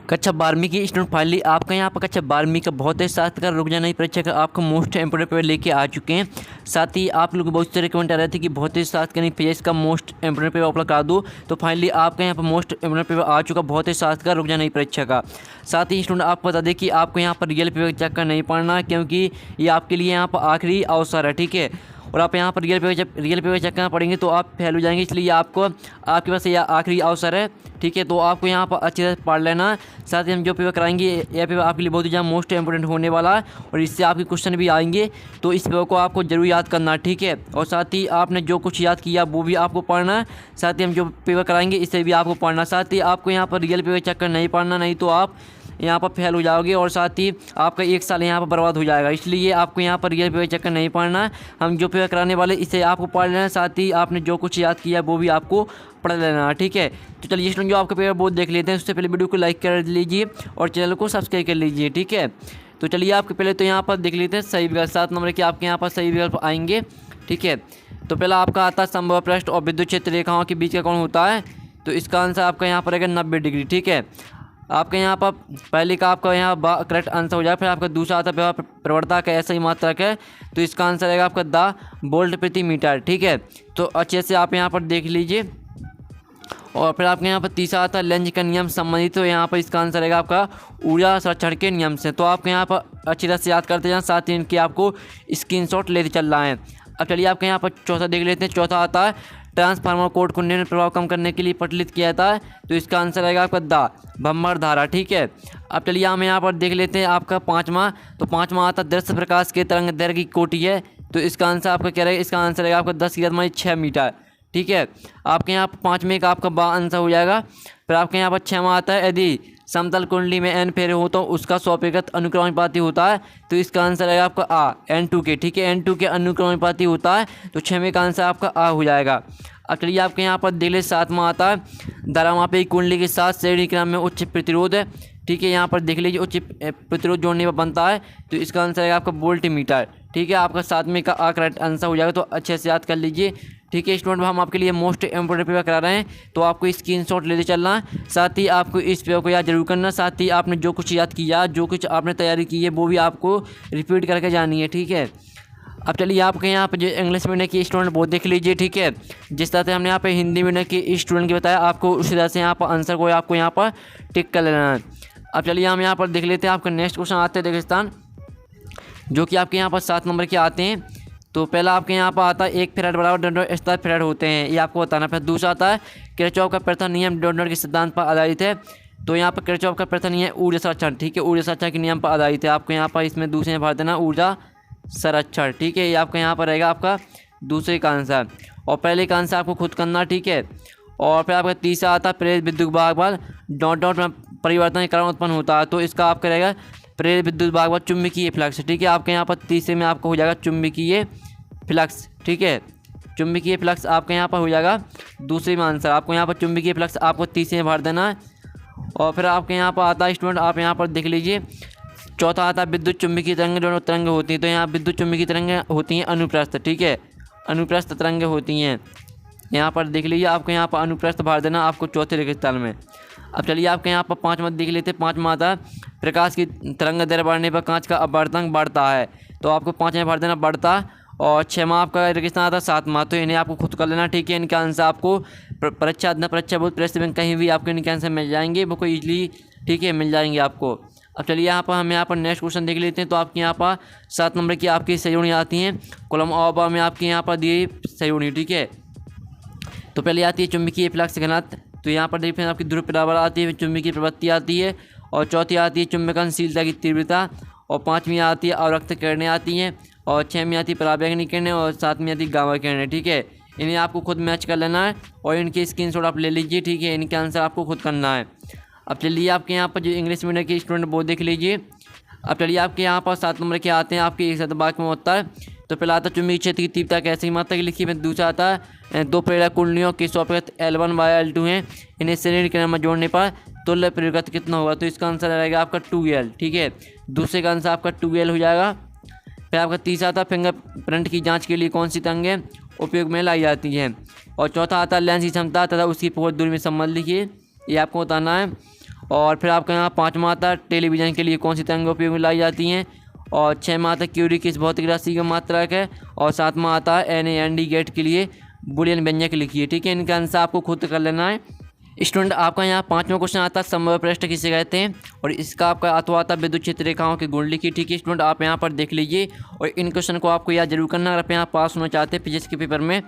कक्षा 12वीं की स्टूडेंट फाइनली आपका यहाँ पर कक्षा 12वीं का बहुत ही साथ का रुक जाना ही परीक्षा का आपको मोस्ट इंपोर्टेंट पेपर लेके आ चुके हैं। साथ ही आप लोग बहुत सारे कमेंट आ रहे थे कि बहुत ही साथ का नहीं फिजिक्स का मोस्ट इंपोर्टेंट पेपर अपलोड करा दो, तो फाइनली आपका यहाँ पर मोस्ट इंपोर्टेंट पेपर आ चुका बहुत ही साथ का रुक जाना ही परीक्षा का। साथ ही स्टूडेंट आपको बता दें कि आपको यहाँ पर रियल पेपर चेक नहीं पढ़ना, क्योंकि ये आपके लिए यहाँ पर आखिरी अवसर है, ठीक है। और आप यहाँ पर रियल पेपर चेक करना पड़ेंगे तो आप फेल हो जाएंगे, इसलिए आपको आपके पास यह आखिरी अवसर है, ठीक है। तो आपको यहाँ पर अच्छे से पढ़ लेना। साथ ही हम जो पेपर कराएंगे यह पेपर आपके लिए बहुत ही ज़्यादा मोस्ट इंपोर्टेंट होने वाला है और इससे आपके क्वेश्चन भी आएंगे, तो इस पेपर को आपको जरूर याद करना, ठीक है। और साथ ही आपने जो कुछ याद किया वो भी आपको पढ़ना है। साथ ही हम जो पेपर कराएंगे इससे भी आपको पढ़ना। साथ ही आपको यहाँ पर रियल पेपर चेक कर नहीं पढ़ना, नहीं तो आप यहाँ पर फेल हो जाओगे और साथ ही आपका 1 साल यहाँ पर बर्बाद हो जाएगा। इसलिए आपको यहाँ पर रियल पेपर चेक नहीं पढ़ना, हम जो पेपर कराने वाले इसे आपको पढ़ लेना। साथ ही आपने जो कुछ याद किया वो भी आपको पढ़ लेना, ठीक है। तो चलिए स्टूडेंट जो आपका पेपर बोर्ड देख लेते हैं, उससे पहले वीडियो को लाइक कर लीजिए और चैनल को सब्सक्राइब कर लीजिए, ठीक है। तो चलिए आपके पहले तो यहाँ पर देख लेते हैं सही विकल्प। 7 नंबर के आपके यहाँ पर सही विकल्प आएंगे, ठीक है। तो पहला आपका आता है संभव पृष्ठ और विद्युत क्षेत्र रेखाओं के बीच का कोण होता है, तो इसका आंसर आपका यहाँ पर रहेगा 90 डिग्री, ठीक है। आपके यहाँ पर पहले का आपका यहाँ करेक्ट आंसर हो जाए। फिर आपका दूसरा आता है प्रवणता का ऐसा ही मात्रक है, तो इसका आंसर रहेगा आपका 10 वोल्ट प्रति मीटर, ठीक है। तो अच्छे से आप यहाँ पर देख लीजिए। और फिर आपके यहाँ पर तीसरा आता है लेंज का नियम संबंधित, तो यहाँ पर इसका आंसर रहेगा आपका ऊर्जा संरक्षण के नियम से। तो आपके यहाँ पर अच्छी तरह से याद करते जाएं, साथ ही इनके आपको स्क्रीनशॉट लेते चल रहा है। अब चलिए आपके यहाँ पर चौथा देख लेते हैं। चौथा आता है ट्रांसफार्मर कोड को निम्न प्रभाव कम करने के लिए प्रचलित किया जाता है, तो इसका आंसर रहेगा आपका दा भंवर धारा, ठीक है। अब चलिए हम यहाँ पर देख लेते हैं आपका पाँचवा। तो पाँचवा आता दृश्य प्रकाश के तरंग दैर्घ्य की कोटि है, तो इसका आंसर आपका क्या रहेगा, इसका आंसर रहेगा आपका 10⁻6 मीटर, ठीक है। आपके यहाँ पर पाँचवें का आपका बा आंसर हो जाएगा। फिर आपके यहाँ पर 6वां आता है यदि समतल कुंडली में n फेरे हो तो उसका स्वपेगत अनुक्रमानुपाती होता है, तो इसका आंसर रहेगा आपका आ n2 के, ठीक है। n2 के अनुक्रमानुपाती होता है, तो 6वें का आंसर आपका आ हो जाएगा। अब चलिए आपके यहाँ पर देख ले 7वां आता है धारामापी कुंडली के साथ श्रेणी क्रम में उच्च प्रतिरोध है, ठीक है। यहाँ पर देख लीजिए उच्च प्रतिरोध जोड़ने पर बनता है, तो इसका आंसर रहेगा आपका वोल्ट मीटर, ठीक है। आपका 7वें का आ करेक्ट आंसर हो जाएगा, तो अच्छे से याद कर लीजिए, ठीक है। स्टूडेंट हम आपके लिए मोस्ट इंपोर्टेंट पेपर करा रहे हैं, तो आपको स्क्रीनशॉट लेते चलना है। साथ ही आपको इस पेपर को याद जरूर करना। साथ ही आपने जो कुछ याद किया, जो कुछ आपने तैयारी की है वो भी आपको रिपीट करके जानी है, ठीक है। अब चलिए आपके यहाँ पर जो इंग्लिश मीडियम की स्टूडेंट वो देख लीजिए, ठीक है। जिस तरह से हमने यहाँ पे हिंदी मीडियम की स्टूडेंट की बताया, आपको उसी तरह से यहाँ पर आंसर को आपको यहाँ पर टिक कर लेना है। अब चलिए हम यहाँ पर देख लेते हैं आपका नेक्स्ट क्वेश्चन आते हैं रेगिस्तान, जो कि आपके यहाँ पर 7 नंबर के आते हैं। तो पहला आपके यहाँ पर आता है 1 फैराड बराबर 2.7 फैराड होते हैं, ये आपको बताना। फिर दूसरा आता है किरचॉफ का प्रथम नियम डॉट के सिद्धांत पर आधारित है, तो यहाँ पर किरचॉफ का प्रथम नियम ऊर्जा संरक्षण, ठीक है, ऊर्जा संरक्षण के नियम पर आधारित है। आपको यहाँ पर इसमें दूसरे में भर देना ऊर्जा संरक्षण, ठीक है। ये आपका यहाँ पर रहेगा आपका दूसरे का आंसर, और पहले का आंसर आपको खुद करना, ठीक है। और फिर आपका तीसरा आता है प्रेरित विद्युत भाग पर डॉट में परिवर्तन के कारण उत्पन्न होता है, तो इसका आपका रहेगा प्रेरित विद्युत भाग पर चुंबकीय फ्लक्स, ठीक है। आपके यहाँ पर तीसरे में आपको हो जाएगा चुंबकीय फ्लक्स, ठीक है। चुंबकीय फ्लक्स आपके यहाँ पर हो जाएगा दूसरे में आंसर। आपको यहाँ पर चुंबकीय फ्लक्स आपको तीसरे में भर देना है। और फिर आपके यहाँ पर आता है स्टूडेंट, आप यहाँ पर देख लीजिए चौथा आता है विद्युत चुंबकीय तरंगें दोनों तरंगें होती हैं, तो यहाँ विद्युत चुंबकीय तरंगें होती हैं अनुप्रस्थ, ठीक है, अनुप्रस्थ तरंगें होती हैं। यहाँ पर देख लीजिए आपको यहाँ पर अनुप्रस्थ भर देना आपको चौथे रेगिस्तान में। अब चलिए आपके यहाँ पर 5वां देख लेते हैं। 5वां आता है प्रकाश की तरंग दैर्घ्य बढ़ने पर कांच का अपवर्तन बढ़ता है, तो आपको 5वें भर देना बढ़ता। और 6वां आपका रेगिस्तान आता है 7वां, तो इन्हें आपको खुद कर लेना, ठीक है। इनका आंसर आपको परीक्षा बोर्ड प्रेस में कहीं भी आपको इनके आंसर मिल जाएंगे, वो कोई ईजिली, ठीक है, मिल जाएंगे आपको। अब चलिए यहाँ पर हम यहाँ पर नेक्स्ट क्वेश्चन देख लेते हैं। तो आपके यहाँ पर 7 नंबर की आपकी सहयोगी आती हैं कॉलम ऑबा में आपके यहाँ पर दी सहयोगी, ठीक है। तो पहले आती है चुंबकीय फ्लक्स घनत्व, तो यहाँ पर देखिए आपकी ध्रुव बराबर आती है, चुंबकीय प्रवृत्ति आती है, और चौथी आती है चुंबकनशीलता की तीव्रता, और 5वीं आती है अवरक्त किरणें आती हैं, और 6वीं आती है पराबैंगनी किरणें, और 7वीं आती है गामा किरणें, ठीक है। इन्हें आपको खुद मैच कर लेना है और इनके स्क्रीनशॉट आप ले लीजिए, ठीक है। इनके आंसर आपको खुद करना है। अब चलिए आपके यहाँ पर जो इंग्लिश मीडियम के स्टूडेंट वो देख लीजिए। अब चलिए आपके यहाँ पर 7 नंबर के आते हैं आपके एक शतभाग में होता है। तो पहला आता है चुंबकीय क्षेत्र की तीव्रता कैसी मात्रा की लिखी है। दूसरा आता है 2 प्रेरक कुंडलियों की स्वपेगत L1 बाय L2 हैं, इन्हें श्रेणी क्रम में जोड़ने पर तुल्य प्रेरकत्व कितना होगा, तो इसका आंसर रहेगा आपका 2L, ठीक है। दूसरे का आंसर आपका 2L हो जाएगा। फिर आपका तीसरा आता है फिंगरप्रिंट की जाँच के लिए कौन सी तरंगें उपयोग में लाई जाती हैं। और चौथा आता है लेंस की क्षमता तथा उसकी फोकस दूरी में संबंध लिखिए, ये आपको बताना है। और फिर आपका यहाँ 5वां आता है टेलीविज़न के लिए कौन सी तरंगें उपयोग में लाई जाती हैं, और 6वां आता है क्यूरी किस भौतिक राशि का मात्रक है, और 7वां आता है NAND गेट के लिए बुलियन व्यंजक लिखिए। ठीक है, इनका आंसर आपको खुद कर लेना है। स्टूडेंट आपका यहाँ 5वां क्वेश्चन आता है समबाहु पृष्ठ किसे कहते हैं, और इसका आपका अथवा आता विद्युत क्षेत्र रेखाओं के गुण लिखिए। ठीक है स्टूडेंट, आप यहाँ पर देख लीजिए और इन क्वेश्चन को आपको याद जरूर करना अगर आप यहाँ पास होना चाहते हैं फिजिक्स के पेपर में।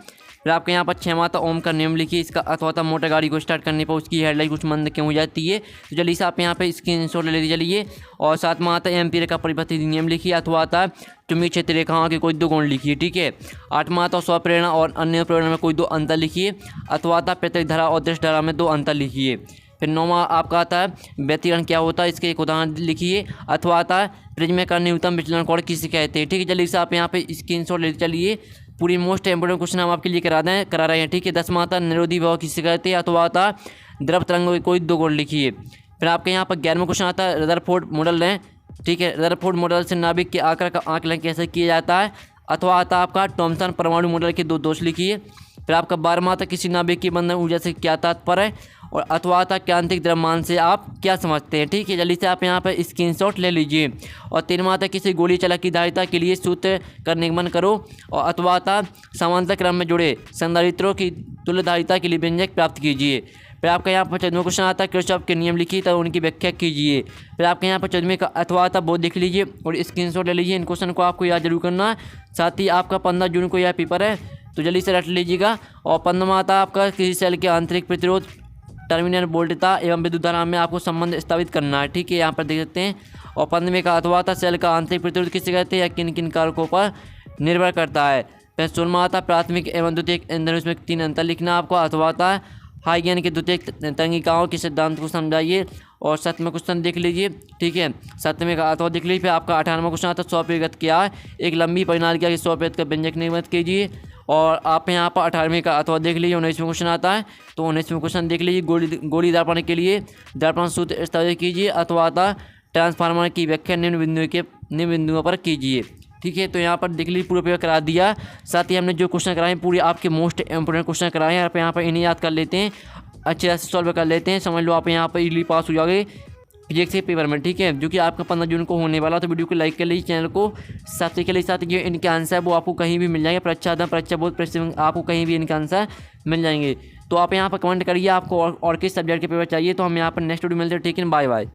फिर आपके यहाँ पर 6वां आता ओम का नियम लिखिए। इसका अथवा आता मोटर गाड़ी को स्टार्ट करने पर उसकी हेडलाइट कुछ मंद क्यों हो जाती है, तो जल्दी से आप यहाँ पे स्क्रीनशॉट ले लीजिए चलिए। और 7वां आता एम्पीयर का परिवर्तित नियम लिखिए। अथवा आता चुंबकीय क्षेत्र रेखाओं के कोई 2 गुण लिखिए। ठीक है, 8वां आता स्वप्रेरणा और अन्य प्रेरणा में कोई 2 अंतर लिखिए। अथवा आता प्रत्यक्ष धारा और दृश्य धारा में 2 अंतर लिखिए। फिर 9वां आपका आता है व्यतिकरण क्या होता है, इसके एक उदाहरण लिखिए। अथवा आता है प्रिज्म का न्यूनतम विचलन कोण किसे कहते हैं। ठीक है, जल्दी से आप यहाँ पे स्क्रीनशॉट ले चलिए। पूरी मोस्ट इंपोर्टेंट क्वेश्चन हम आपके लिए करा रहे हैं। ठीक है, 10वां आता निरोधी भाव किसे कहते हैं। अथवा आता द्रव तरंगों के कोई 2 गुण लिखिए। फिर आपके यहाँ पर 11वां क्वेश्चन आता है रदरफोर्ड मॉडल है। ठीक है, रदरफोर्ड मॉडल से नाभिक के आकार का आकलन कैसे किया जाता है। अथवा आता आपका थॉमसन परमाणु मॉडल के 2 दोष लिखिए। फिर आपका 12वां आता किसी नाभिक की बंधन ऊर्जा से क्या तात्पर्य है, और अथवा आता क्रांतिक द्रव्यमान से आप क्या समझते हैं। ठीक है, जल्दी से आप यहाँ पर स्क्रीनशॉट ले लीजिए। और 13वां आता किसी गोली चालक की धारिता के लिए सूत्र का निगमन करो। और अथवा आता समांतर क्रम में जुड़े संधारित्रों की तुल्य धारिता के लिए व्यंजक प्राप्त कीजिए। फिर आपका यहाँ पर 14वां क्वेश्चन आता है किरचॉफ के नियम लिखिए तो उनकी व्याख्या कीजिए। फिर आपके यहाँ पर 14वें का अथवा आता बहुत देख लीजिए और स्क्रीनशॉट ले लीजिए। इन क्वेश्चन को आपको याद जरूर करना है। साथ ही आपका 15 जून को यह पेपर है तो जल्दी से रट लीजिएगा। और 15वां आता आपका किसी सेल के आंतरिक प्रतिरोध टर्मिनल वोल्टता एवं विद्युत धारा में आपको संबंध स्थापित करना है। ठीक है, यहाँ पर देख सकते हैं। और 15वें का अथवा आता सेल का आंतरिक प्रतिरोध किसे कहते हैं या किन किन कारकों पर निर्भर करता है। फिर 16वां आता प्राथमिक एवं द्वितीयक ईंधन, उसमें 3 अंतर लिखना आपको। अथवा आता है हाइगेन के द्वितीयक तंगिकाओं के सिद्धांत को समझाइए। और 7वां क्वेश्चन देख लीजिए। ठीक है, 7वें का अथवा देख लीजिए। फिर आपका 18वां क्वेश्चन आता है सौप्रगत क्या है, एक लंबी परिणालिका के सौप्रगत का व्यंजक निर्मित कीजिए। और आप यहाँ पर 18वें का अथवा देख लीजिए। 19वां क्वेश्चन आता है तो 19वां क्वेश्चन देख लीजिए। गोली दर्पण के लिए दर्पण सूत्र स्थापित कीजिए। अथवा आता ट्रांसफार्मर की व्याख्या निम्न बिंदुओं पर कीजिए। ठीक है, तो यहाँ पर देख लीजिए पूरा पेपर करा दिया। साथ ही हमने जो क्वेश्चन कराए हैं पूरे आपके मोस्ट इंपोर्टेंट क्वेश्चन कराए हैं। आप यहाँ पर इन्हें याद कर लेते हैं, अच्छे से सॉल्व कर लेते हैं, समझ लो आप यहाँ पर इजीली पास हो जाओगे फिजिक्स के पेपर में। ठीक है, जो कि आपका 15 जून को होने वाला, तो वीडियो को लाइक कर लीजिए, चैनल को सब्सक्राइब कर लीजिए। साथ ही इनके आंसर वो आपको कहीं भी मिल जाएंगे, परीक्षा बहुत परीक्षा आपको कहीं भी इनके आंसर मिल जाएंगे। तो आप यहाँ पर कमेंट करिए आपको और किस सब्जेक्ट के पेपर चाहिए, तो हम यहाँ पर नेक्स्ट वीडियो मिलते हैं। ठीक है, बाय बाय।